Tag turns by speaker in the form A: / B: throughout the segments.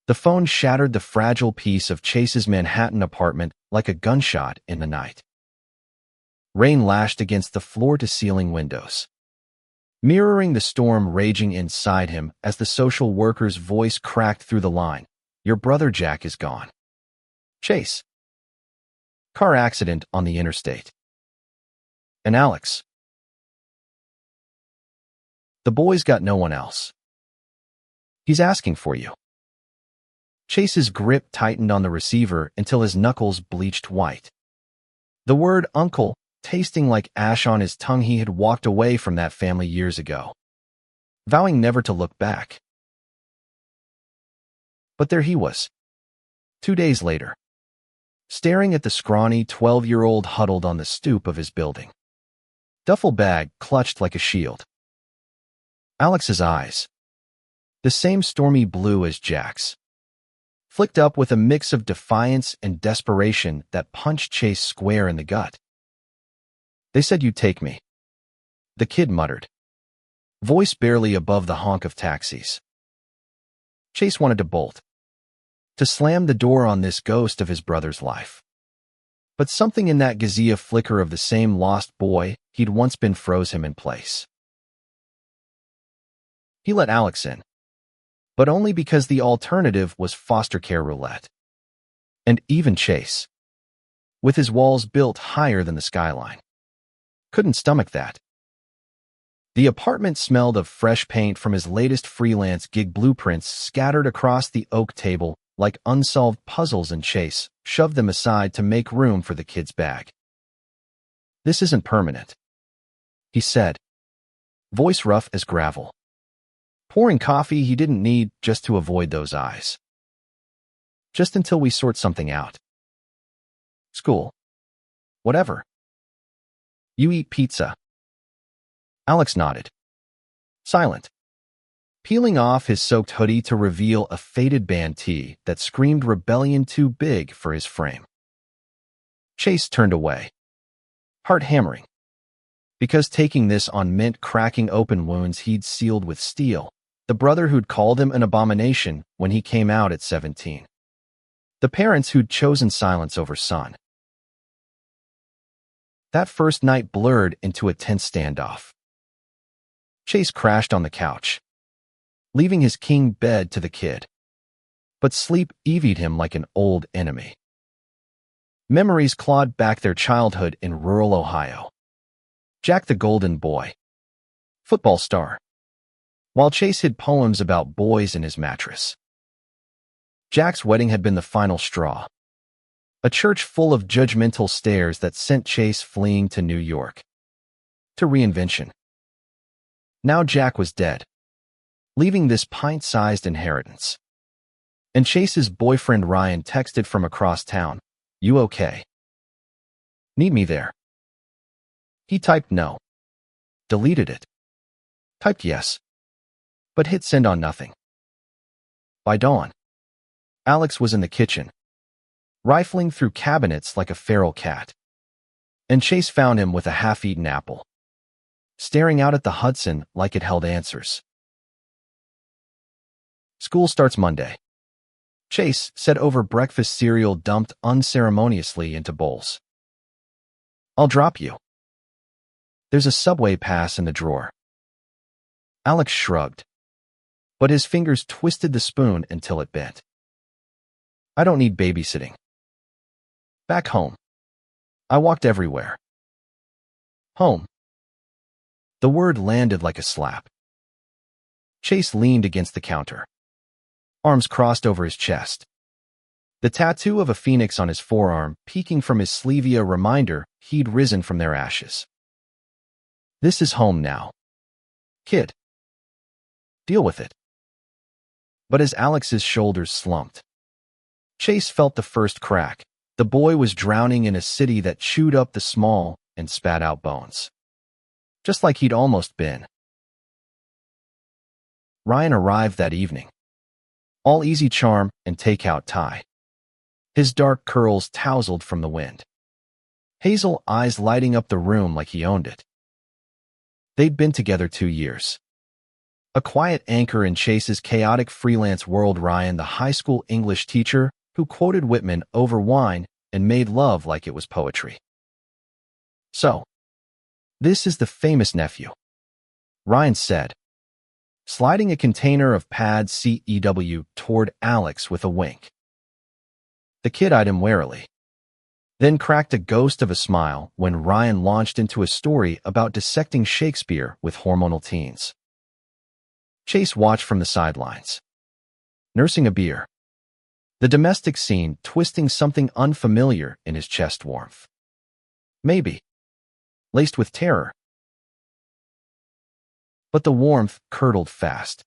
A: The phone shattered the fragile peace of Chase's Manhattan apartment like a gunshot in the night. Rain lashed against the floor-to-ceiling windows, mirroring the storm raging inside him as the social worker's voice cracked through the line. "Your brother Jack is gone. Chase. Car accident on the interstate. And Alex. The boy's got no one else. He's asking for you." Chase's grip tightened on the receiver until his knuckles bleached white. The word uncle, tasting like ash on his tongue, he had walked away from that family years ago, vowing never to look back. But there he was, 2 days later, staring at the scrawny 12-year-old huddled on the stoop of his building, duffel bag clutched like a shield. Alex's eyes, the same stormy blue as Jack's, flicked up with a mix of defiance and desperation that punched Chase square in the gut. "They said you'd take me," the kid muttered, voice barely above the honk of taxis. Chase wanted to bolt, to slam the door on this ghost of his brother's life. But something in that gazea flicker of the same lost boy he'd once been froze him in place. He let Alex in, but only because the alternative was foster care roulette. And even Chase, with his walls built higher than the skyline, couldn't stomach that. The apartment smelled of fresh paint from his latest freelance gig, blueprints scattered across the oak table like unsolved puzzles, and Chase shoved them aside to make room for the kid's bag. "This isn't permanent," he said, voice rough as gravel, pouring coffee he didn't need just to avoid those eyes. "Just until we sort something out. School. Whatever. You eat pizza." Alex nodded, silent, peeling off his soaked hoodie to reveal a faded band tee that screamed rebellion too big for his frame. Chase turned away, heart hammering, because taking this on meant cracking open wounds he'd sealed with steel. The brother who'd called him an abomination when he came out at 17. The parents who'd chosen silence over son. That first night blurred into a tense standoff. Chase crashed on the couch, leaving his king bed to the kid. But sleep EV'd him like an old enemy. Memories clawed back their childhood in rural Ohio. Jack the Golden Boy, football star, while Chase hid poems about boys in his mattress. Jack's wedding had been the final straw, a church full of judgmental stares that sent Chase fleeing to New York, to reinvention. Now Jack was dead, leaving this pint-sized inheritance. And Chase's boyfriend Ryan texted from across town, "You okay? Need me there?" He typed no, deleted it, typed yes, but hit send on nothing. By dawn, Alex was in the kitchen, rifling through cabinets like a feral cat. And Chase found him with a half-eaten apple, staring out at the Hudson like it held answers. "School starts Monday," Chase said over breakfast cereal dumped unceremoniously into bowls. "I'll drop you. There's a subway pass in the drawer." Alex shrugged, but his fingers twisted the spoon until it bent. "I don't need babysitting. Back home. I walked everywhere. Home." The word landed like a slap. Chase leaned against the counter, arms crossed over his chest. The tattoo of a phoenix on his forearm peeking from his sleeve, a reminder he'd risen from their ashes. "This is home now, kid. Deal with it." But as Alex's shoulders slumped, Chase felt the first crack. The boy was drowning in a city that chewed up the small and spat out bones, just like he'd almost been. Ryan arrived that evening, all easy charm and takeout tie. His dark curls tousled from the wind, hazel eyes lighting up the room like he owned it. They'd been together 2 years, A quiet anchor in Chase's chaotic freelance world. Ryan, the high school English teacher who quoted Whitman over wine and made love like it was poetry. So, this is the famous nephew, Ryan said, sliding a container of pads CEW toward Alex with a wink. The kid eyed him warily, then cracked a ghost of a smile when Ryan launched into a story about dissecting Shakespeare with hormonal teens. Chase watched from the sidelines, nursing a beer, the domestic scene twisting something unfamiliar in his chest warmth. Maybe laced with terror. But the warmth curdled fast.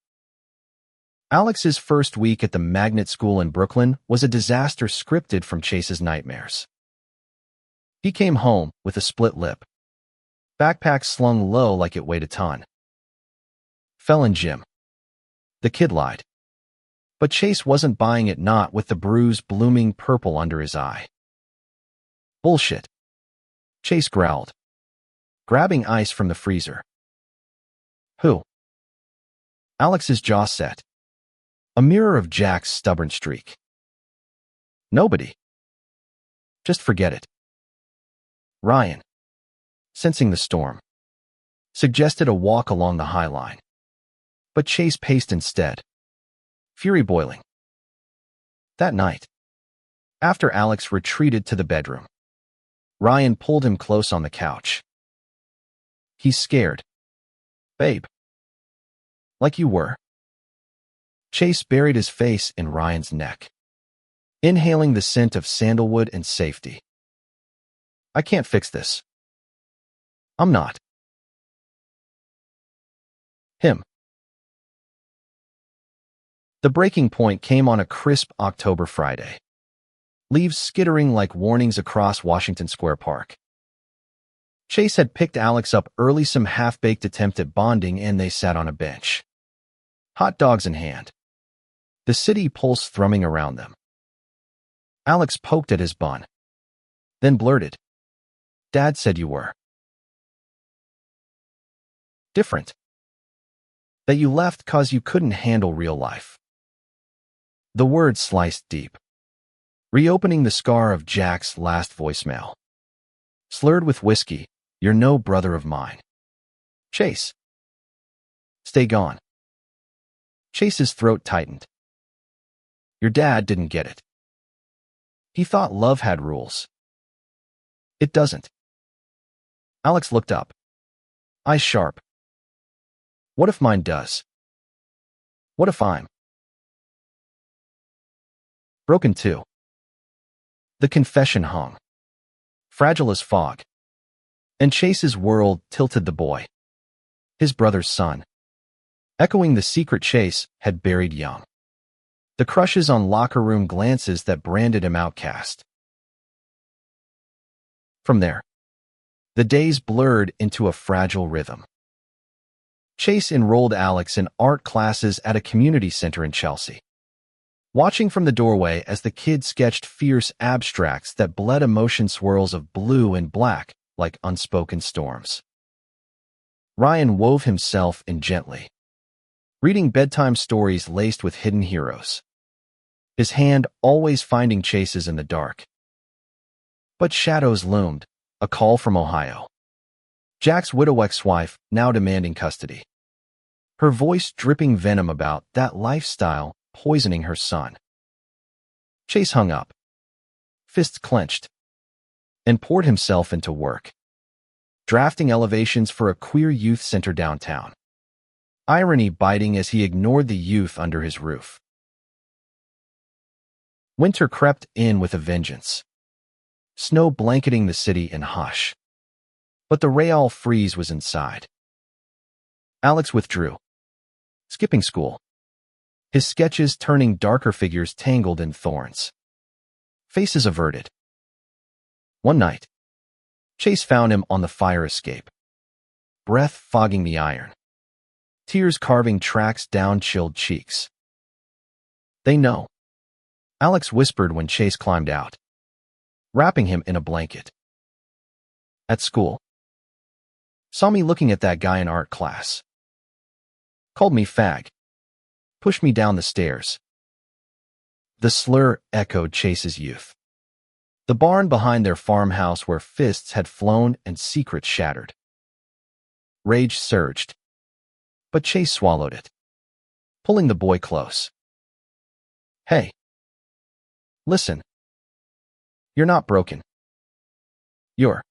A: Alex's first week at the magnet school in Brooklyn was a disaster scripted from Chase's nightmares. He came home with a split lip, backpack slung low like it weighed a ton. Fell in gym. The kid lied. But Chase wasn't buying it, not with the bruise blooming purple under his eye. Bullshit, Chase growled, grabbing ice from the freezer. Who? Alex's jaw set, a mirror of Jack's stubborn streak. Nobody. Just forget it. Ryan, sensing the storm, suggested a walk along the High Line. But Chase paced instead, fury boiling. That night, after Alex retreated to the bedroom, Ryan pulled him close on the couch. He's scared. Babe. Like you were. Chase buried his face in Ryan's neck, inhaling the scent of sandalwood and safety. I can't fix this. I'm not. Him. The breaking point came on a crisp October Friday, leaves skittering like warnings across Washington Square Park. Chase had picked Alex up early, some half-baked attempt at bonding, and they sat on a bench, hot dogs in hand, the city pulse thrumming around them. Alex poked at his bun, then blurted, Dad said you were different. That you left 'cause you couldn't handle real life. The word sliced deep, reopening the scar of Jack's last voicemail. Slurred with whiskey, you're no brother of mine. Chase. Stay gone. Chase's throat tightened. Your dad didn't get it. He thought love had rules. It doesn't. Alex looked up, eyes sharp. What if mine does? What if I'm broken too? The confession hung, fragile as fog, and Chase's world tilted. The boy, his brother's son, echoing the secret Chase had buried young. The crushes on locker room glances that branded him outcast. From there, the days blurred into a fragile rhythm. Chase enrolled Alex in art classes at a community center in Chelsea, watching from the doorway as the kid sketched fierce abstracts that bled emotion, swirls of blue and black like unspoken storms. Ryan wove himself in gently, reading bedtime stories laced with hidden heroes, his hand always finding Chase's in the dark. But shadows loomed, a call from Ohio. Jack's widow ex-wife, now demanding custody. Her voice dripping venom about that lifestyle poisoning her son. Chase hung up, fists clenched, and poured himself into work, drafting elevations for a queer youth center downtown, irony biting as he ignored the youth under his roof. Winter crept in with a vengeance, snow blanketing the city in hush. But the real freeze was inside. Alex withdrew, skipping school, his sketches turning darker figures tangled in thorns, faces averted. One night, Chase found him on the fire escape, breath fogging the iron, tears carving tracks down chilled cheeks. They know, Alex whispered when Chase climbed out, wrapping him in a blanket. At school. Saw me looking at that guy in art class. Called me fag. Pushed me down the stairs. The slur echoed Chase's youth. The barn behind their farmhouse where fists had flown and secrets shattered. Rage surged. But Chase swallowed it, pulling the boy close. Hey. Listen. You're not broken. You're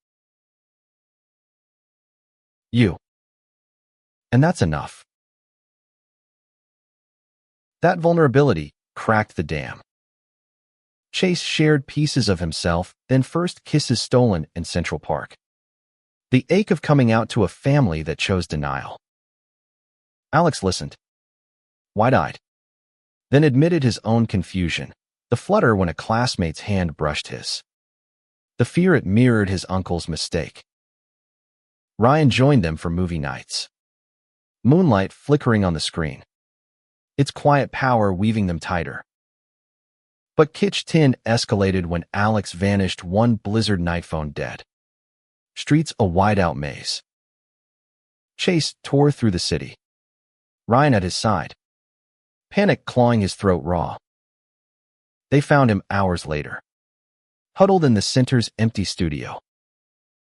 A: you. And that's enough. That vulnerability cracked the dam. Chase shared pieces of himself, then first kisses stolen in Central Park. The ache of coming out to a family that chose denial. Alex listened, wide-eyed, then admitted his own confusion, the flutter when a classmate's hand brushed his, the fear it mirrored his uncle's mistake. Ryan joined them for movie nights. Moonlight flickering on the screen, its quiet power weaving them tighter. But Kitsch 10 escalated when Alex vanished one blizzard night, phone dead. Streets a wide-out maze. Chase tore through the city, Ryan at his side, panic clawing his throat raw. They found him hours later, huddled in the center's empty studio,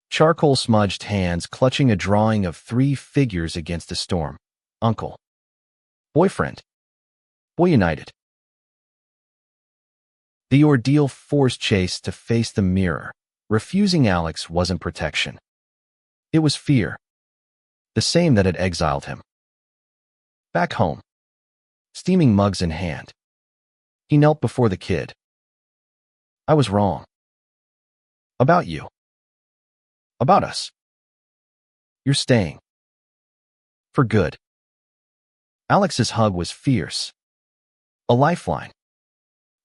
A: charcoal-smudged hands clutching a drawing of 3 figures against a storm. Uncle. Boyfriend. Boy united. The ordeal forced Chase to face the mirror. Refusing Alex wasn't protection. It was fear, the same that had exiled him. Back home, steaming mugs in hand, he knelt before the kid. I was wrong. About you. About us. You're staying. For good. Alex's hug was fierce, a lifeline.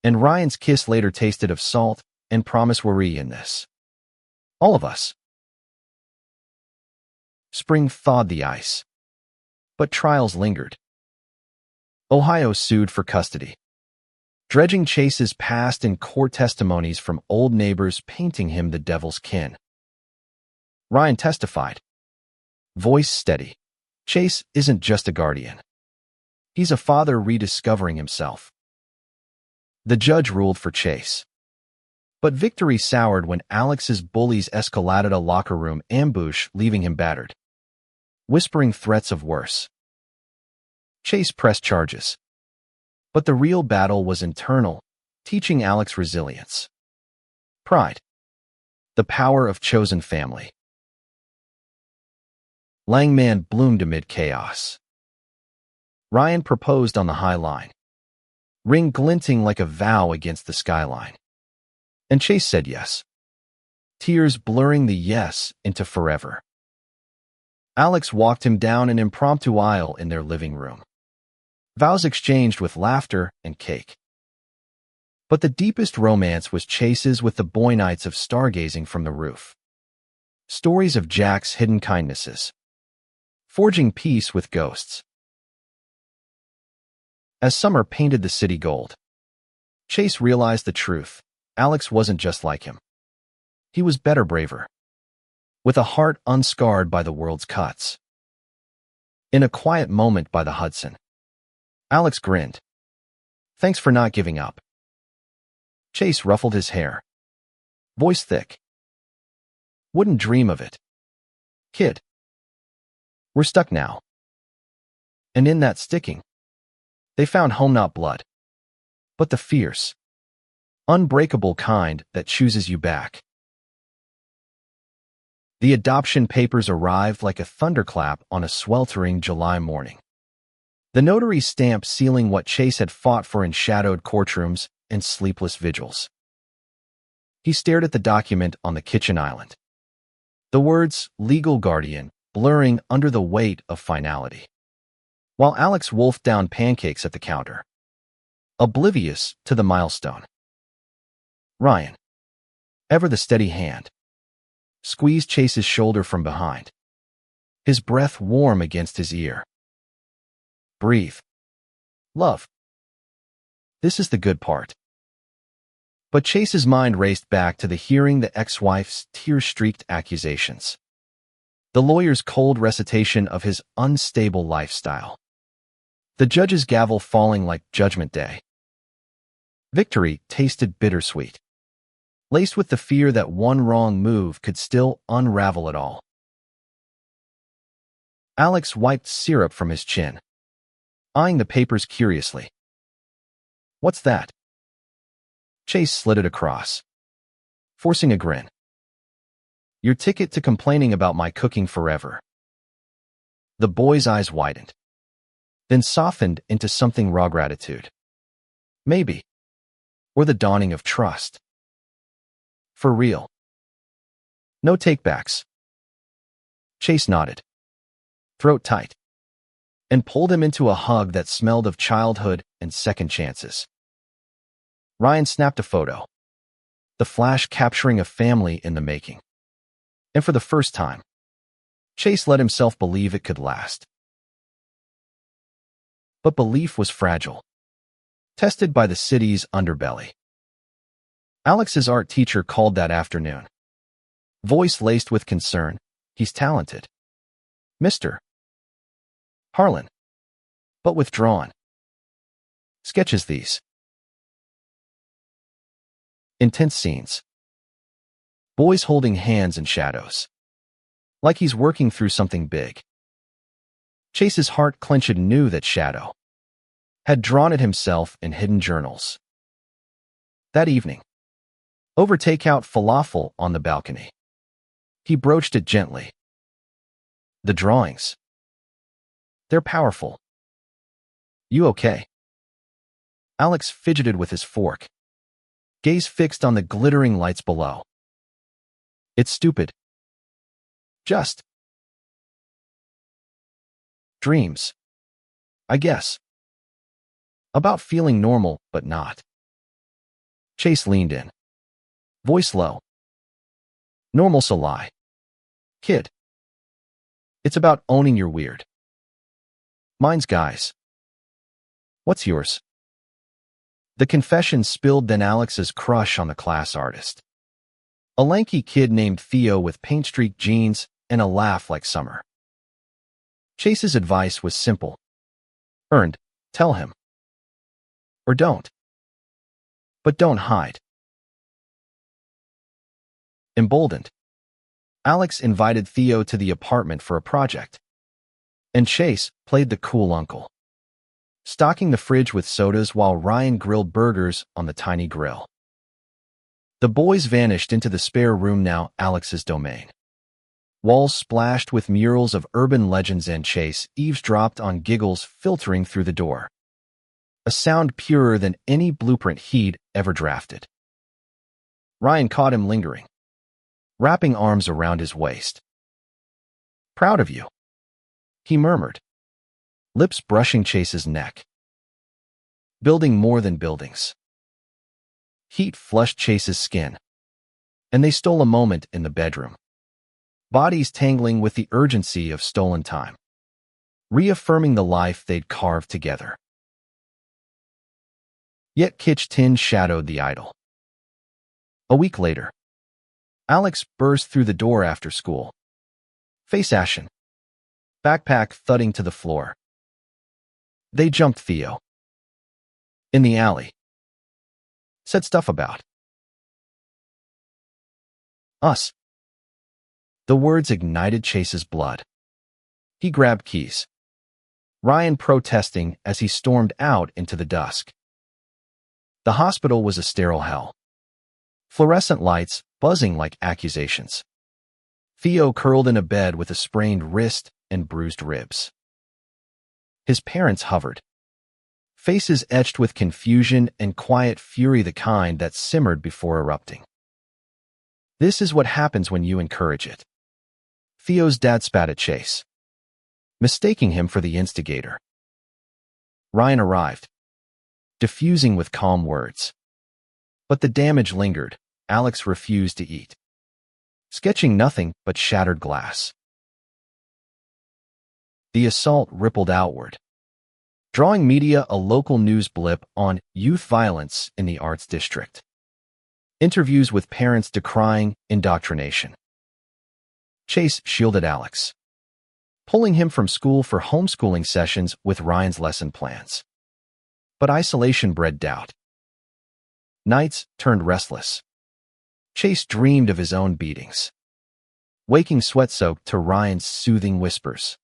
A: And Ryan's kiss later tasted of salt and promise worry in this. All of us. Spring thawed the ice, but trials lingered. Ohio sued for custody, dredging Chase's past in court testimonies from old neighbors painting him the devil's kin. Ryan testified, voice steady. Chase isn't just a guardian. He's a father rediscovering himself. The judge ruled for Chase. But victory soured when Alex's bullies escaladed a locker room ambush, leaving him battered, whispering threats of worse. Chase pressed charges. But the real battle was internal, teaching Alex resilience. Pride. The power of chosen family. Langman bloomed amid chaos. Ryan proposed on the high line, ring glinting like a vow against the skyline. And Chase said yes, tears blurring the yes into forever. Alex walked him down an impromptu aisle in their living room. Vows exchanged with laughter and cake. But the deepest romance was Chase's with the boy nights of stargazing from the roof. Stories of Jack's hidden kindnesses. Forging peace with ghosts. As summer painted the city gold, Chase realized the truth. Alex wasn't just like him. He was better, braver, with a heart unscarred by the world's cuts. In a quiet moment by the Hudson, Alex grinned. Thanks for not giving up. Chase ruffled his hair, voice thick. Wouldn't dream of it. Kid. We're stuck now. And in that sticking, they found home, not blood, but the fierce, unbreakable kind that chooses you back. The adoption papers arrived like a thunderclap on a sweltering July morning. The notary's stamp sealing what Chase had fought for in shadowed courtrooms and sleepless vigils. He stared at the document on the kitchen island, the words legal guardian blurring under the weight of finality, while Alex wolfed down pancakes at the counter, oblivious to the milestone. Ryan, ever the steady hand, squeezed Chase's shoulder from behind, his breath warm against his ear. Breathe. Love. This is the good part. But Chase's mind raced back to the hearing, the ex-wife's tear-streaked accusations, the lawyer's cold recitation of his unstable lifestyle. the judge's gavel falling like Judgment Day. Victory tasted bittersweet, laced with the fear that one wrong move could still unravel it all. Alex wiped syrup from his chin, eyeing the papers curiously. "What's that?" Chase slid it across, forcing a grin. "Your ticket to complaining about my cooking forever." The boy's eyes widened, then softened into something raw gratitude. Maybe. Or the dawning of trust. For real. No takebacks. Chase nodded, throat tight, and pulled him into a hug that smelled of childhood and second chances. Ryan snapped a photo, the flash capturing a family in the making. And for the first time, Chase let himself believe it could last. But belief was fragile, tested by the city's underbelly. Alex's art teacher called that afternoon, voice laced with concern. "He's talented, Mr. Harlan, but withdrawn. Sketches these." Intense scenes. Boys holding hands in shadows, like he's working through something big. Chase's heart clenched and knew that Shadow had drawn it himself in hidden journals. That evening, over takeout falafel on the balcony, he broached it gently. "The drawings. They're powerful. You okay?" Alex fidgeted with his fork, gaze fixed on the glittering lights below. "It's stupid. Just dreams, I guess. About feeling normal, but not." Chase leaned in, voice low. "Normal's a lie, kid. It's about owning your weird. Mine's guys. What's yours?" The confession spilled, then Alex's crush on the class artist. A lanky kid named Theo with paint-streaked jeans and a laugh like summer. Chase's advice was simple. Earned, tell him. Or don't. But don't hide. Emboldened, Alex invited Theo to the apartment for a project, and Chase played the cool uncle, stocking the fridge with sodas while Ryan grilled burgers on the tiny grill. The boys vanished into the spare room, now Alex's domain. Walls splashed with murals of urban legends, and Chase eavesdropped on giggles filtering through the door. A sound purer than any blueprint he'd ever drafted. Ryan caught him lingering, wrapping arms around his waist. "Proud of you," he murmured, lips brushing Chase's neck. Building more than buildings. Heat flushed Chase's skin, and they stole a moment in the bedroom, bodies tangling with the urgency of stolen time, reaffirming the life they'd carved together. Yet kitsch tin shadowed the idol. A week later, Alex burst through the door after school, face ashen, backpack thudding to the floor. They jumped Theo in the alley, said stuff about us. The words ignited Chase's blood. He grabbed keys, Ryan protesting as he stormed out into the dusk. The hospital was a sterile hell. Fluorescent lights buzzing like accusations. Theo curled in a bed with a sprained wrist and bruised ribs. His parents hovered, faces etched with confusion and quiet fury, the kind that simmered before erupting. "This is what happens when you encourage it." Theo's dad spat at Chase, mistaking him for the instigator. Ryan arrived, diffusing with calm words. But the damage lingered. Alex refused to eat, sketching nothing but shattered glass. The assault rippled outward, drawing media, a local news blip on youth violence in the arts district. Interviews with parents decrying indoctrination. Chase shielded Alex, pulling him from school for homeschooling sessions with Ryan's lesson plans. But isolation bred doubt. Nights turned restless. Chase dreamed of his own beatings, waking sweat-soaked to Ryan's soothing whispers.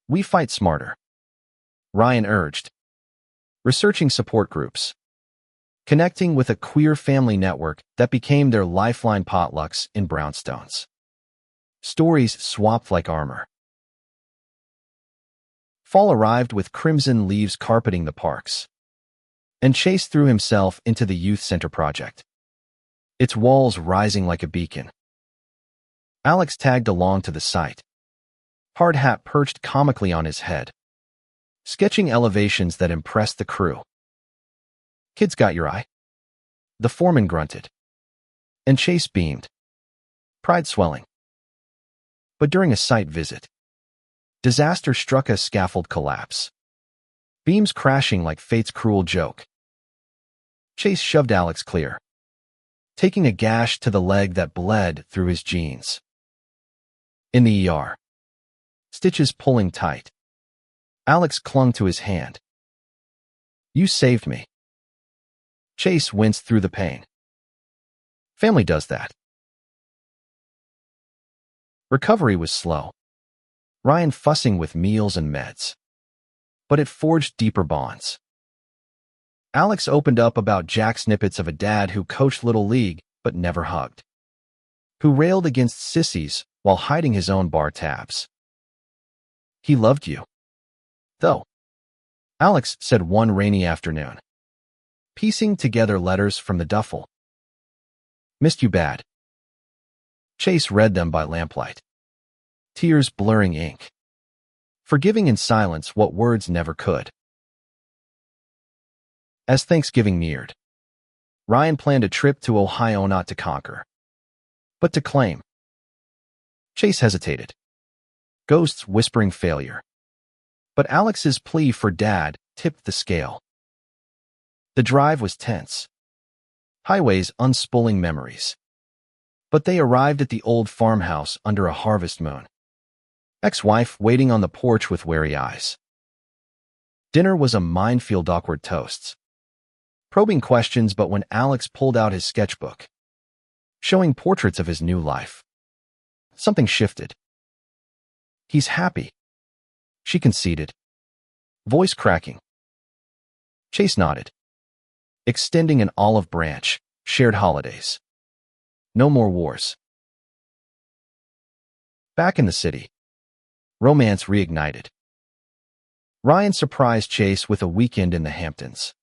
A: "We fight smarter," Ryan urged, researching support groups, connecting with a queer family network that became their lifeline. Potlucks in brownstones. Stories swapped like armor. Fall arrived with crimson leaves carpeting the parks, and Chase threw himself into the youth center project, its walls rising like a beacon. Alex tagged along to the site, hard hat perched comically on his head, sketching elevations that impressed the crew. "Kids got your eye?" The foreman grunted, and Chase beamed, pride swelling. But during a site visit, disaster struck. A scaffold collapse, beams crashing like fate's cruel joke. Chase shoved Alex clear, taking a gash to the leg that bled through his jeans. In the ER, stitches pulling tight, Alex clung to his hand. "You saved me." Chase winced through the pain. Family does that. Recovery was slow, Ryan fussing with meals and meds, but it forged deeper bonds. Alex opened up about Jack snippets of a dad who coached Little League but never hugged, who railed against sissies while hiding his own bar tabs. "He loved you, though," Alex said one rainy afternoon, piecing together letters from the duffel. "Missed you bad." Chase read them by lamplight, tears blurring ink, forgiving in silence what words never could. As Thanksgiving neared, Ryan planned a trip to Ohio, not to conquer, but to claim. Chase hesitated, ghosts whispering failure. But Alex's plea for Dad tipped the scale. The drive was tense, highways unspooling memories. But they arrived at the old farmhouse under a harvest moon, ex-wife waiting on the porch with wary eyes. Dinner was a minefield, awkward toasts, probing questions. But when Alex pulled out his sketchbook, showing portraits of his new life, something shifted. "He's happy," she conceded, voice cracking. Chase nodded, extending an olive branch. Shared holidays. No more wars. Back in the city, romance reignited. Ryan surprised Chase with a weekend in the Hamptons,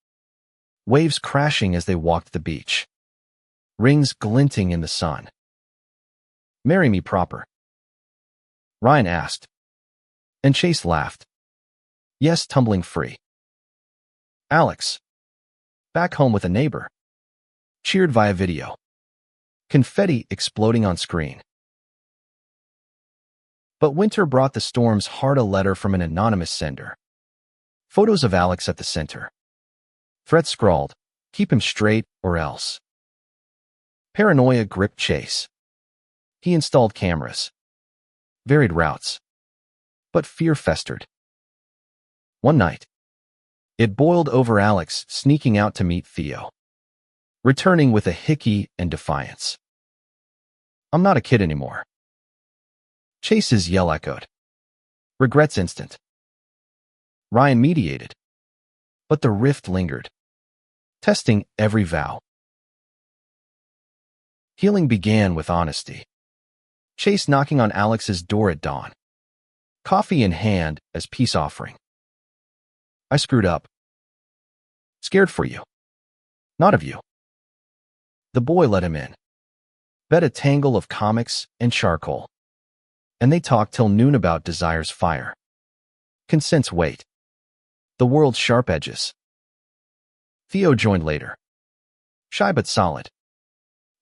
A: waves crashing as they walked the beach, rings glinting in the sun. "Marry me proper?" Ryan asked, and Chase laughed. "Yes, tumbling free." Alex, back home with a neighbor, cheered via video, confetti exploding on screen. But winter brought the storm's heart. A letter from an anonymous sender, photos of Alex at the center, threats scrawled, "Keep him straight or else." Paranoia gripped Chase. He installed cameras, varied routes, but fear festered. One night, it boiled over. Alex sneaking out to meet Theo, returning with a hickey and defiance. "I'm not a kid anymore." Chase's yell echoed. Regrets instant. Ryan mediated, but the rift lingered, testing every vow. Healing began with honesty. Chase knocking on Alex's door at dawn, coffee in hand as peace offering. "I screwed up. Scared for you. Not of you." The boy let him in, bet a tangle of comics and charcoal, and they talked till noon about desire's fire, consent's weight, the world's sharp edges. Theo joined later, shy but solid,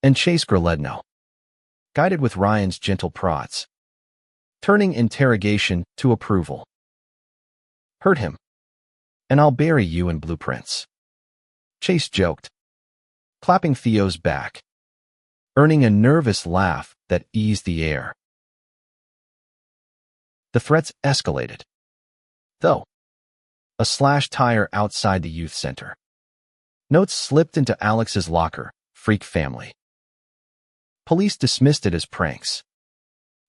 A: and Chase Greledno, guided with Ryan's gentle prods, turning interrogation to approval. "Hurt him, and I'll bury you in blueprints." Chase joked, clapping Theo's back, earning a nervous laugh that eased the air. The threats escalated, though. A slashed tire outside the youth center. Notes slipped into Alex's locker, freak family. Police dismissed it as pranks.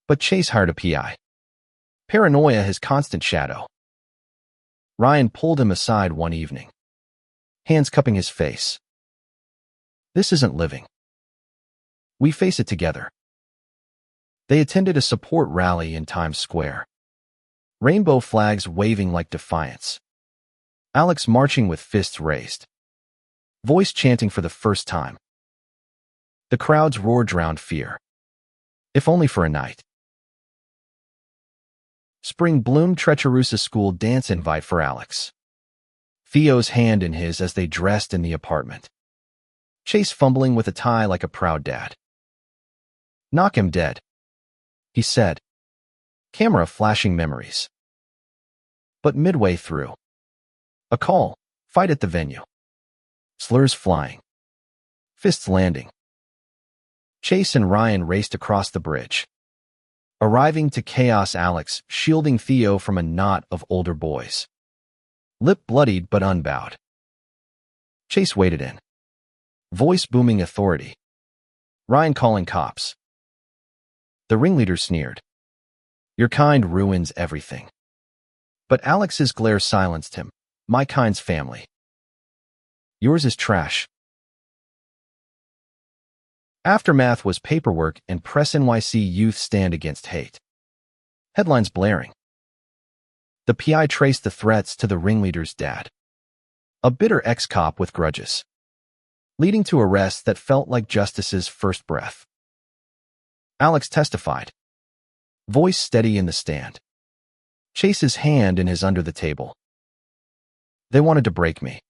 A: But Chase hired a PI. Paranoia his constant shadow. Ryan pulled him aside one evening, hands cupping his face. This isn't living. We face it together. They attended a support rally in Times Square. Rainbow flags waving like defiance. Alex marching with fists raised. Voice chanting for the first time. The crowd's roar drowned fear. If only for a night. Spring bloomed Treacherusa school dance invite for Alex. Theo's hand in his as they dressed in the apartment. Chase fumbling with a tie like a proud dad. Knock him dead, he said. Camera flashing memories. But midway through, a call, fight at the venue. Slurs flying. Fists landing. Chase and Ryan raced across the bridge. Arriving to chaos, Alex shielding Theo from a knot of older boys. Lip bloodied but unbowed. Chase waded in. Voice booming authority. Ryan calling cops. The ringleader sneered. Your kind ruins everything. But Alex's glare silenced him. My kind's family. Yours is trash. Aftermath was paperwork and Press NYC Youth Stand Against Hate. Headlines blaring. The PI traced the threats to the ringleader's dad. A bitter ex-cop with grudges. Leading to arrests that felt like justice's first breath. Alex testified. Voice steady in the stand. Chase's hand in his under the table. They wanted to break me.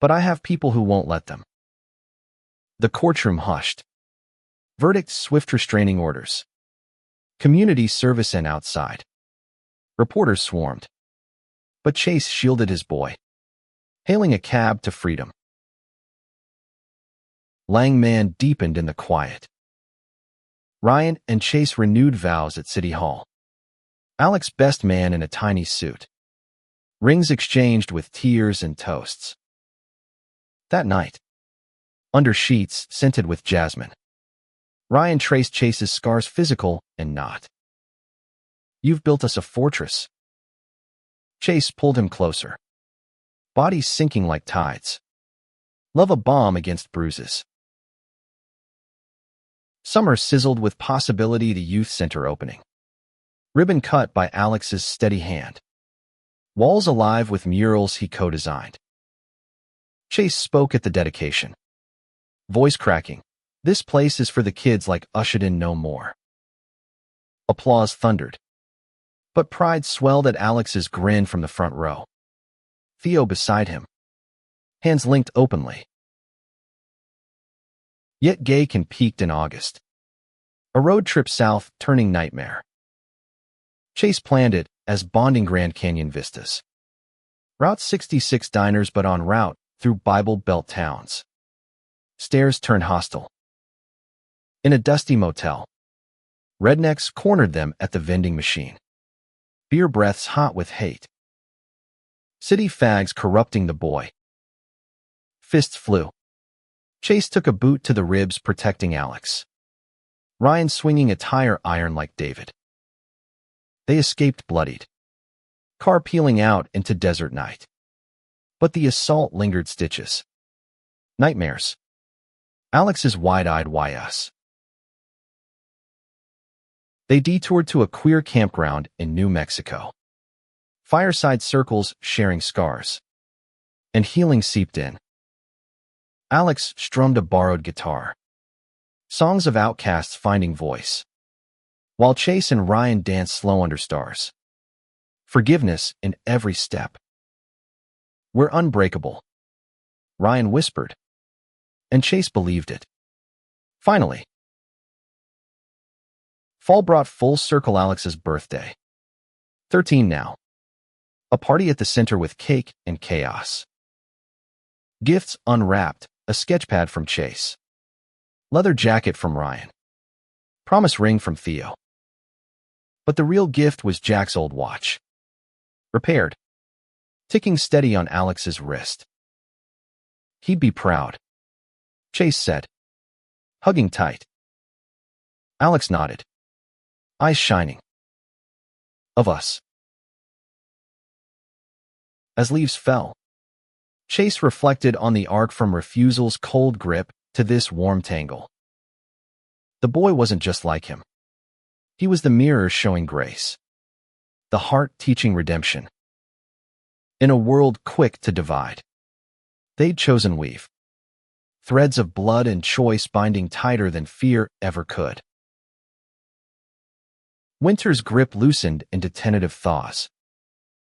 A: But I have people who won't let them. The courtroom hushed. Verdict: swift restraining orders. Community service and outside. Reporters swarmed. But Chase shielded his boy. Hailing a cab to freedom. Langman deepened in the quiet. Ryan and Chase renewed vows at City Hall. Alex best man in a tiny suit. Rings exchanged with tears and toasts. That night, under sheets scented with jasmine, Ryan traced Chase's scars, physical and not. You've built us a fortress. Chase pulled him closer. Bodies sinking like tides. Love a balm against bruises. Summer sizzled with possibility, the youth center opening. Ribbon cut by Alex's steady hand. Walls alive with murals he co-designed. Chase spoke at the dedication. Voice cracking. This place is for the kids like ushered in no more. Applause thundered. But pride swelled at Alex's grin from the front row. Theo beside him. Hands linked openly. Yet gay can peaked in August. A road trip south turning nightmare. Chase planned it as bonding Grand Canyon vistas. Route 66 diners, but en route through Bible Belt towns. Stairs turned hostile. In a dusty motel, rednecks cornered them at the vending machine. Beer breaths hot with hate. City fags corrupting the boy. Fists flew. Chase took a boot to the ribs, protecting Alex. Ryan swinging a tire iron like David. They escaped bloodied. Car peeling out into desert night. But the assault lingered stitches. Nightmares. Alex's wide-eyed "Why us?" They detoured to a queer campground in New Mexico. Fireside circles sharing scars. And healing seeped in. Alex strummed a borrowed guitar. Songs of outcasts finding voice. While Chase and Ryan danced slow under stars. Forgiveness in every step. We're unbreakable, Ryan whispered. And Chase believed it. Finally. Fall brought full circle Alex's birthday. 13 now. A party at the center with cake and chaos. Gifts unwrapped, a sketchpad from Chase. Leather jacket from Ryan. Promise ring from Theo. But the real gift was Jack's old watch. Repaired, ticking steady on Alex's wrist. He'd be proud, Chase said, hugging tight. Alex nodded, eyes shining. Of us. As leaves fell, Chase reflected on the arc from refusal's cold grip to this warm tangle. The boy wasn't just like him. He was the mirror showing grace, the heart teaching redemption. In a world quick to divide, they'd chosen weave, threads of blood and choice binding tighter than fear ever could. Winter's grip loosened into tentative thaws,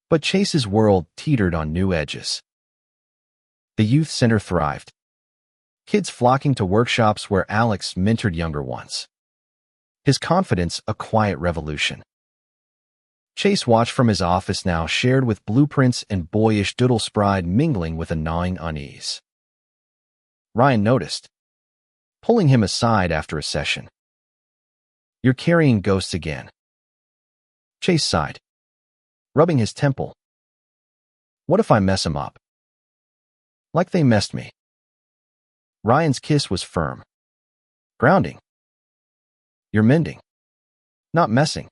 A: but Chase's world teetered on new edges. The youth center thrived, kids flocking to workshops where Alex mentored younger ones. His confidence a quiet revolution. Chase watched from his office now shared with blueprints and boyish doodle spride mingling with a gnawing unease. Ryan noticed, pulling him aside after a session. You're carrying ghosts again. Chase sighed, rubbing his temple. What if I mess 'em up? Like they messed me. Ryan's kiss was firm, grounding. You're mending, not messing.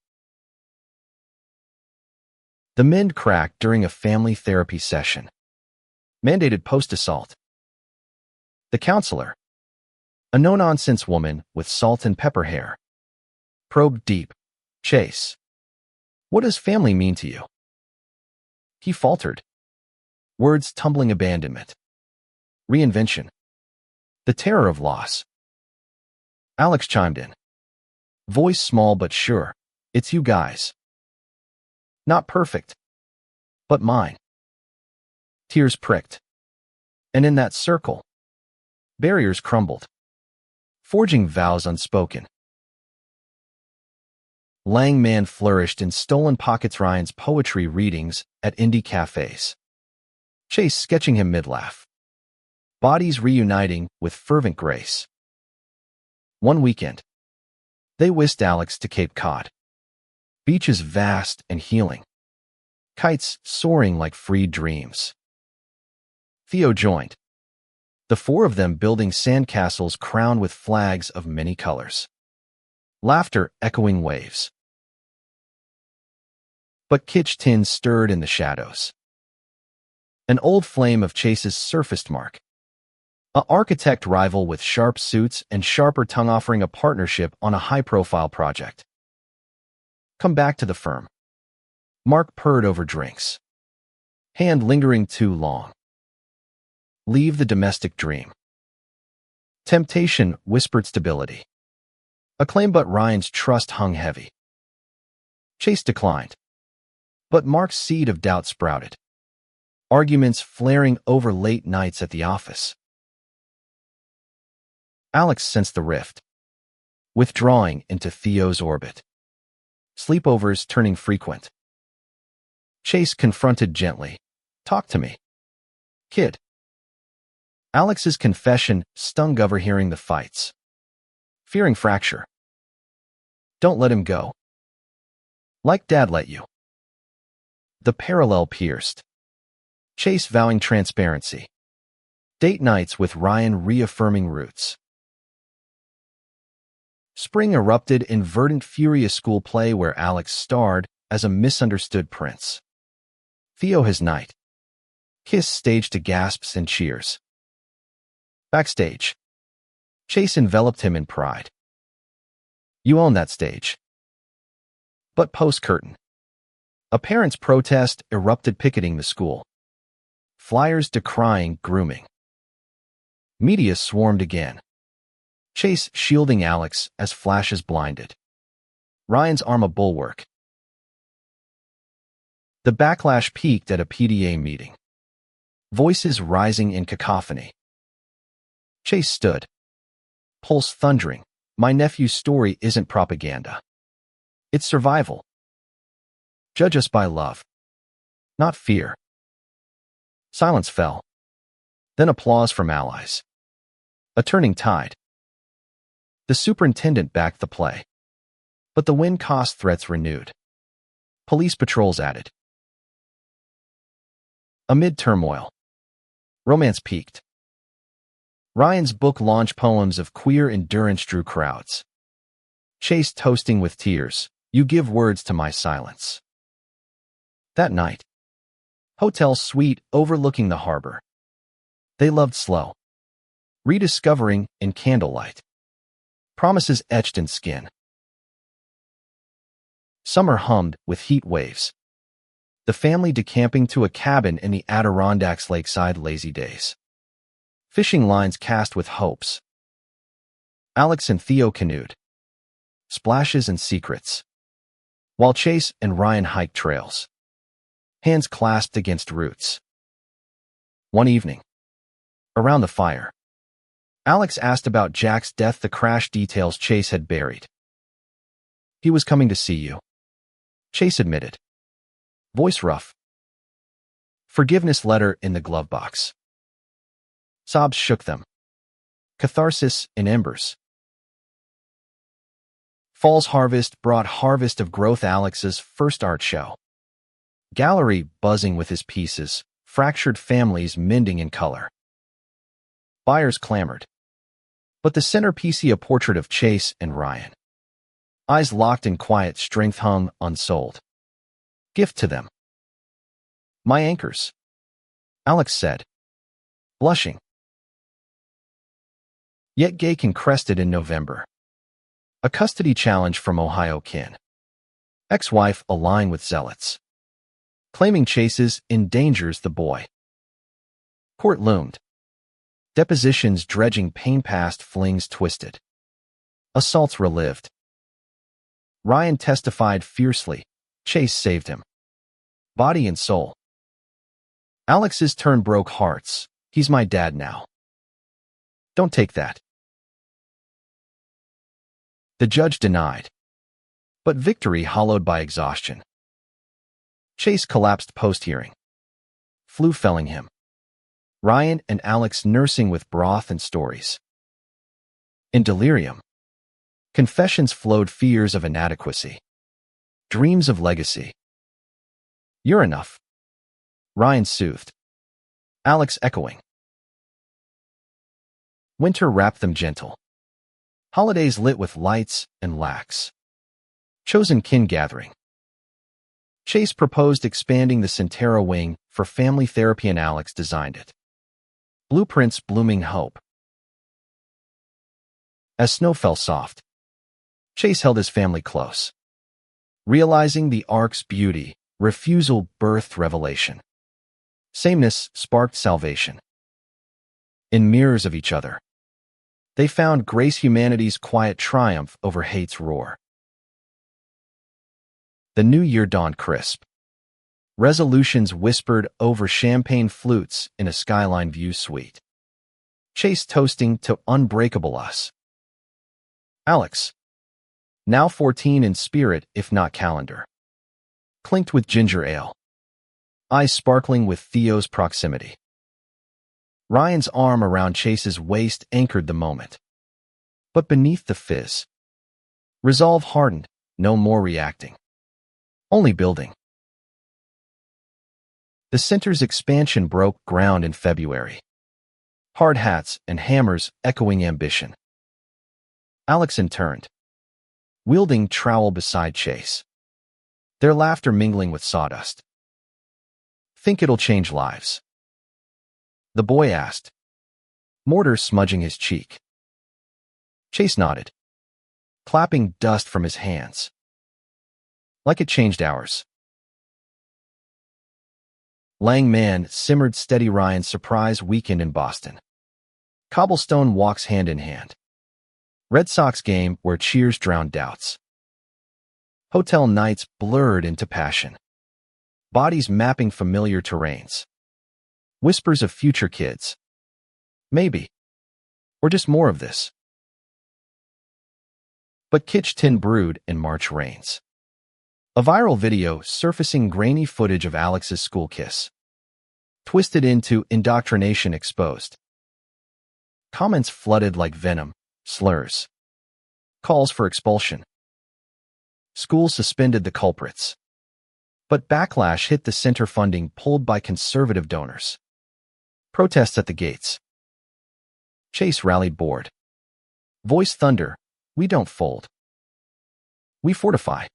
A: The mend cracked during a family therapy session, mandated post-assault. The counselor, a no-nonsense woman with salt and pepper hair, probed deep. Chase, what does family mean to you? He faltered, words tumbling abandonment, reinvention, the terror of loss. Alex chimed in, voice small but sure. It's you guys. Not perfect, but mine. Tears pricked. And in that circle, barriers crumbled, forging vows unspoken. Langman flourished in stolen pockets Ryan's poetry readings at indie cafes. Chase sketching him mid-laugh. Bodies reuniting with fervent grace. One weekend, they whisked Alex to Cape Cod. Beaches vast and healing. Kites soaring like freed dreams. Theo joined, the four of them building sandcastles crowned with flags of many colors. Laughter echoing waves. But kitsch tins stirred in the shadows. An old flame of Chase's surfaced mark. A architect rival with sharp suits and sharper tongue offering a partnership on a high-profile project. Come back to the firm. Mark purred over drinks. Hand lingering too long. Leave the domestic dream. Temptation whispered stability. Acclaim but Ryan's trust hung heavy. Chase declined. But Mark's seed of doubt sprouted. Arguments flaring over late nights at the office. Alex sensed the rift, withdrawing into Theo's orbit. Sleepovers turning frequent. Chase confronted gently. Talk to me, kid. Alex's confession stung overhearing the fights. Fearing fracture. Don't let him go. Like Dad let you. The parallel pierced. Chase vowing transparency. Date nights with Ryan reaffirming roots. Spring erupted in verdant furious school play where Alex starred as a misunderstood prince. Theo his knight. Kiss staged to gasps and cheers. Backstage, Chase enveloped him in pride. You own that stage. But post-curtain, a parent's protest erupted picketing the school. Flyers decrying grooming. Media swarmed again. Chase shielding Alex as flashes blinded. Ryan's arm a bulwark. The backlash peaked at a PDA meeting. Voices rising in cacophony. Chase stood, pulse thundering. My nephew's story isn't propaganda. It's survival. Judge us by love, not fear. Silence fell. Then applause from allies. A turning tide. The superintendent backed the play. But the win cost threats renewed. Police patrols added. Amid turmoil, romance peaked. Ryan's book launch poems of queer endurance drew crowds. Chase toasting with tears, "You give words to my silence." That night, hotel suite overlooking the harbor. They loved slow, rediscovering in candlelight. Promises etched in skin. Summer hummed with heat waves. The family decamping to a cabin in the Adirondacks lakeside lazy days. Fishing lines cast with hopes. Alex and Theo canoed. Splashes and secrets. While Chase and Ryan hiked trails. Hands clasped against roots. One evening, around the fire, Alex asked about Jack's death, the crash details Chase had buried. "He was coming to see you," Chase admitted. Voice rough. Forgiveness letter in the glove box. Sobs shook them. Catharsis in embers. Fall's harvest brought harvest of growth. Alex's first art show. Gallery buzzing with his pieces, fractured families mending in color. Buyers clamored. But the centerpiece, a portrait of Chase and Ryan. Eyes locked in quiet strength, hung unsold. Gift to them. "My anchors," Alex said, blushing. Yet Gaykin crested in November. A custody challenge from Ohio kin. Ex-wife align with zealots. Claiming Chase's endangers the boy. Court loomed. Depositions dredging pain, past flings twisted. Assaults relived. Ryan testified fiercely. Chase saved him. Body and soul. Alex's turn broke hearts. "He's my dad now." "Don't take that." The judge denied. But victory hollowed by exhaustion. Chase collapsed post-hearing. Flu felling him. Ryan and Alex nursing with broth and stories. In delirium, confessions flowed, fears of inadequacy. Dreams of legacy. "You're enough," Ryan soothed. Alex echoing. Winter wrapped them gentle. Holidays lit with lights and lax. Chosen kin gathering. Chase proposed expanding the Centera wing for family therapy and Alex designed it. Blueprints blooming hope. As snow fell soft, Chase held his family close. Realizing the ark's beauty, refusal birthed revelation. Sameness sparked salvation. In mirrors of each other, they found grace, humanity's quiet triumph over hate's roar. The new year dawned crisp. Resolutions whispered over champagne flutes in a skyline view suite. Chase toasting to unbreakable us. Alex, now 14 in spirit if not calendar, clinked with ginger ale. Eyes sparkling with Theo's proximity. Ryan's arm around Chase's waist anchored the moment. But beneath the fizz, resolve hardened, no more reacting. Only building. The center's expansion broke ground in February. Hard hats and hammers echoing ambition. Alex interned, wielding trowel beside Chase. Their laughter mingling with sawdust. "Think it'll change lives?" the boy asked, mortar smudging his cheek. Chase nodded, clapping dust from his hands. Like it changed ours. Lang Man simmered steady. Ryan's surprise weekend in Boston. Cobblestone walks hand in hand. Red Sox game where cheers drowned doubts. Hotel nights blurred into passion. Bodies mapping familiar terrains. Whispers of future kids. Maybe. Or just more of this. But kitsch tin brewed in March rains. A viral video surfacing grainy footage of Alex's school kiss. Twisted into indoctrination exposed. Comments flooded like venom, slurs. Calls for expulsion. Schools suspended the culprits. But backlash hit the center, funding pulled by conservative donors. Protests at the gates. Chase rallied board. Voice thunder, we don't fold. We fortify.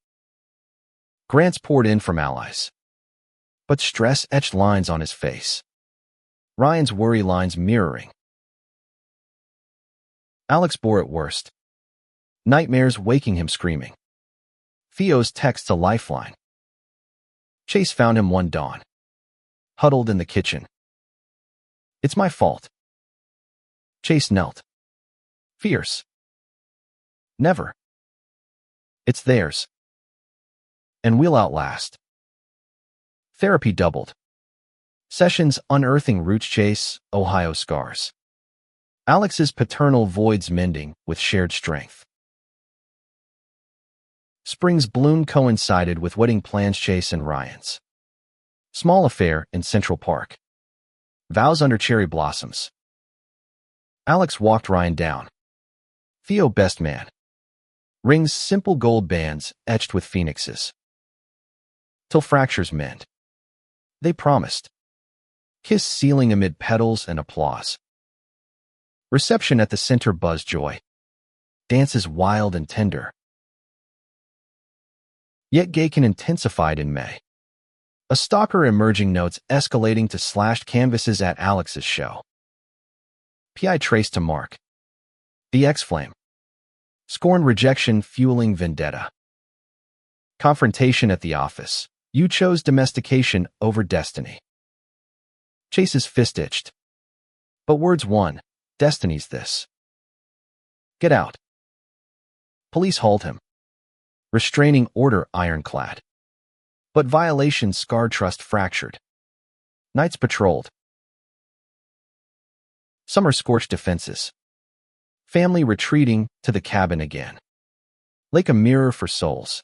A: Grants poured in from allies. But stress etched lines on his face. Ryan's worry lines mirroring. Alex bore it worst. Nightmares waking him screaming. Theo's texts a lifeline. Chase found him one dawn. Huddled in the kitchen. It's my fault. Chase knelt. Fierce. Never. It's theirs. And we'll outlast. Therapy doubled. Sessions unearthing roots. Chase, Ohio scars. Alex's paternal voids mending with shared strength. Spring's bloom coincided with wedding plans. Chase and Ryan's. Small affair in Central Park. Vows under cherry blossoms. Alex walked Ryan down. Theo best man. Rings simple gold bands etched with phoenixes. Till fractures mend. They promised. Kiss ceiling amid petals and applause. Reception at the center buzz joy. Dances wild and tender. Yet Gaykin intensified in May. A stalker emerging, notes escalating to slashed canvases at Alex's show. PI traced to Mark. The X-Flame. Scorn rejection fueling vendetta. Confrontation at the office. You chose domestication over destiny. Chase's fist itched. But words won. Destiny's this. Get out. Police hauled him. Restraining order ironclad. But violation scarred, trust fractured. Nights patrolled. Summer scorched defenses. Family retreating to the cabin again. Lake a mirror for souls.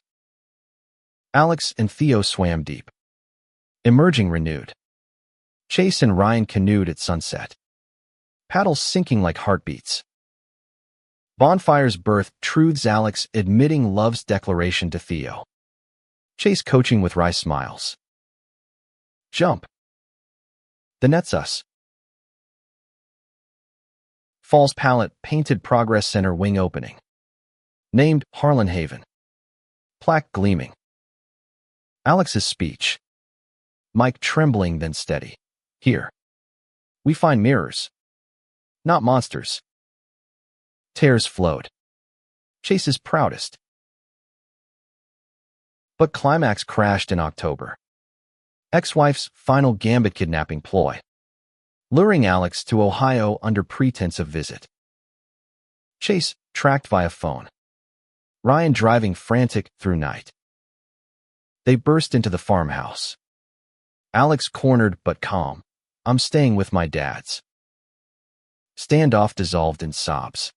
A: Alex and Theo swam deep. Emerging renewed. Chase and Ryan canoed at sunset. Paddles sinking like heartbeats. Bonfires birthed truths. Alex admitting love's declaration to Theo. Chase coaching with wry smiles. Jump. The net's us. Falls palette painted Progress Center wing opening. Named Harlan Haven. Plaque gleaming. Alex's speech. Mic trembling then steady. Here. We find mirrors. Not monsters. Tears flowed. Chase's proudest. But climax crashed in October. Ex-wife's final gambit kidnapping ploy. Luring Alex to Ohio under pretense of visit. Chase tracked via phone. Ryan driving frantic through night. They burst into the farmhouse. Alex cornered but calm. I'm staying with my dad's. Standoff dissolved in sobs.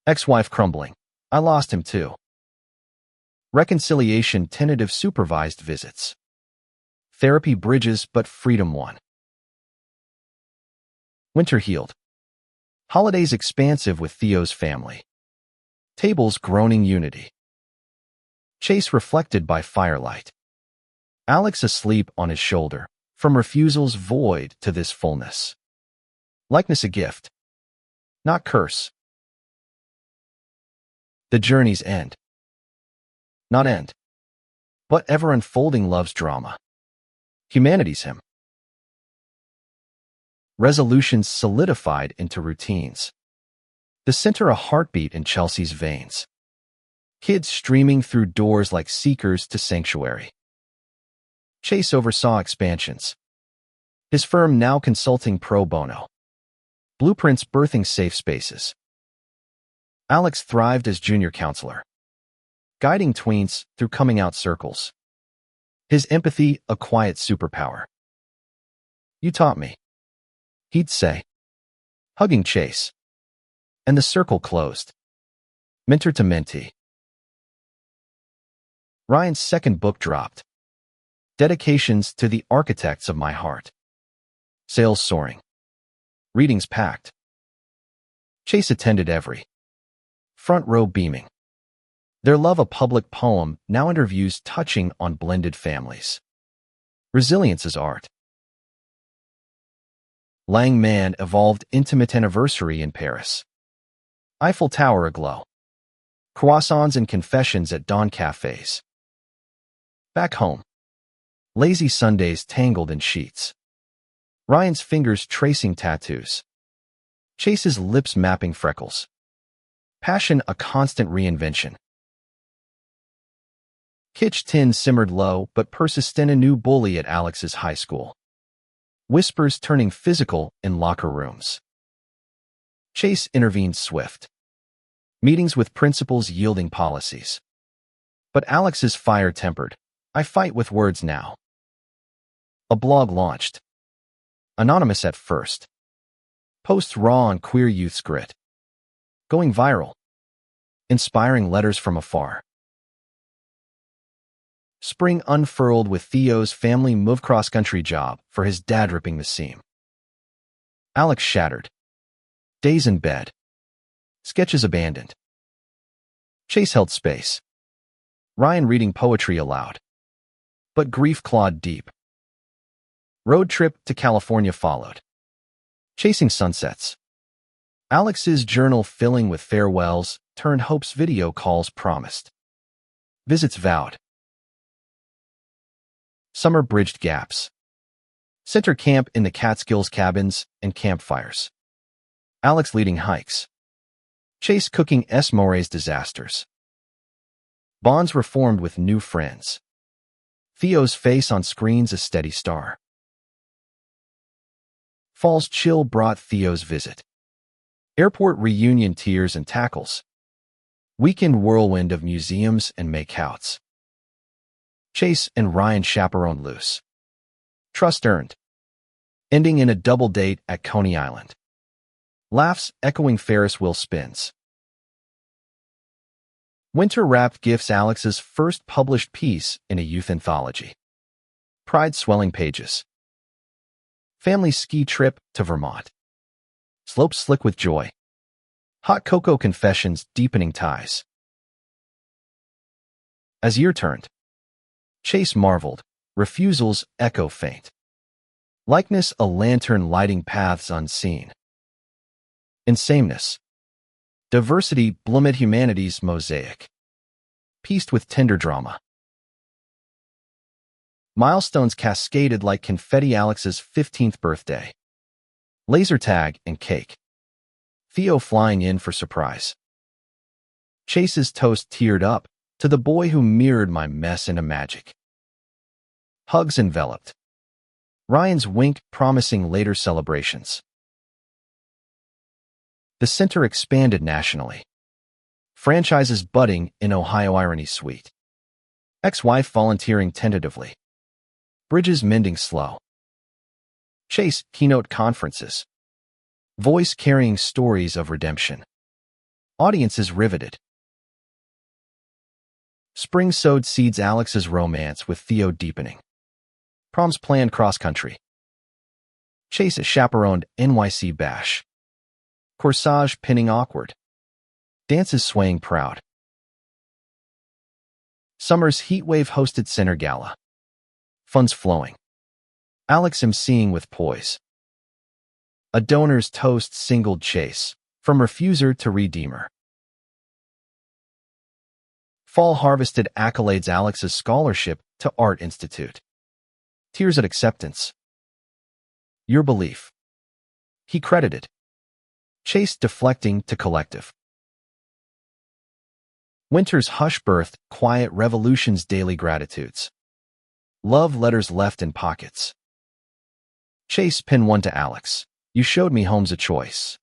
A: Ex-wife crumbling. I lost him too. Reconciliation tentative, supervised visits. Therapy bridges but freedom won. Winter healed. Holidays expansive with Theo's family. Tables groaning unity. Chase reflected by firelight. Alex asleep on his shoulder, from refusals void to this fullness. Likeness a gift. Not curse. The journey's end. Not end. But ever unfolding love's drama. Humanity's hymn. Resolutions solidified into routines. The center a heartbeat in Chelsea's veins. Kids streaming through doors like seekers to sanctuary. Chase oversaw expansions. His firm now consulting pro bono. Blueprints birthing safe spaces. Alex thrived as junior counselor. Guiding tweens through coming out circles. His empathy a quiet superpower. You taught me. He'd say. Hugging Chase. And the circle closed. Mentor to mentee. Ryan's second book dropped. Dedications to the architects of my heart. Sales soaring. Readings packed. Chase attended every. Front row beaming. Their love a public poem, now interviews touching on blended families. Resilience is art. Lang Man evolved intimate anniversary in Paris. Eiffel Tower aglow. Croissants and confessions at dawn cafes. Back home. Lazy Sundays tangled in sheets. Ryan's fingers tracing tattoos. Chase's lips mapping freckles. Passion a constant reinvention. Kitsch Tin simmered low but persistent a new bully at Alex's high school. Whispers turning physical in locker rooms. Chase intervened swift. Meetings with principals yielding policies. But Alex's fire-tempered. I fight with words now. A blog launched. Anonymous at first. Posts raw on queer youth's grit. Going viral. Inspiring letters from afar. Spring unfurled with Theo's family move cross-country job for his dad ripping the seam. Alex shattered. Days in bed. Sketches abandoned. Chase held space. Ryan reading poetry aloud. But grief clawed deep. Road trip to California followed. Chasing sunsets. Alex's journal filling with farewells turned hope's video calls promised. Visits vowed. Summer bridged gaps. Center camp in the Catskills cabins and campfires. Alex leading hikes. Chase cooking More's disasters. Bonds reformed with new friends. Theo's face on screens a steady star. Fall's chill brought Theo's visit. Airport reunion tears and tackles. Weekend whirlwind of museums and makeouts. Chase and Ryan chaperoned loose. Trust earned. Ending in a double date at Coney Island. Laughs echoing Ferris wheel spins. Winter wrapped gifts Alex's first published piece in a youth anthology. Pride swelling pages. Family ski trip to Vermont. Slopes slick with joy. Hot cocoa confessions deepening ties. As year turned. Chase marveled, refusals echo faint. Likeness a lantern lighting paths unseen. Insameness. Diversity bloomed humanity's mosaic. Pieced with tender drama. Milestones cascaded like confetti Alex's 15th birthday. Laser tag and cake. Theo flying in for surprise. Chase's toast teared up to the boy who mirrored my mess into magic. Hugs enveloped. Ryan's wink promising later celebrations. The center expanded nationally. Franchises budding in Ohio Irony Suite. Ex-wife volunteering tentatively. Bridges mending slow. Chase keynote conferences. Voice carrying stories of redemption. Audiences riveted. Spring sowed seeds Alex's romance with Theo deepening. Proms planned cross-country. Chase a chaperoned NYC bash. Corsage pinning awkward. Dances swaying proud. Summer's heatwave hosted center gala. Funds flowing. Alex emceeing with poise. A donor's toast singled Chase, from refuser to redeemer. Fall harvested accolades Alex's scholarship to Art Institute. Tears at acceptance. Your belief. He credited. Chase deflecting to collective. Winter's hush birthed quiet revolution's daily gratitudes. Love letters left in pockets. Chase pin one to Alex. You showed me home's a choice.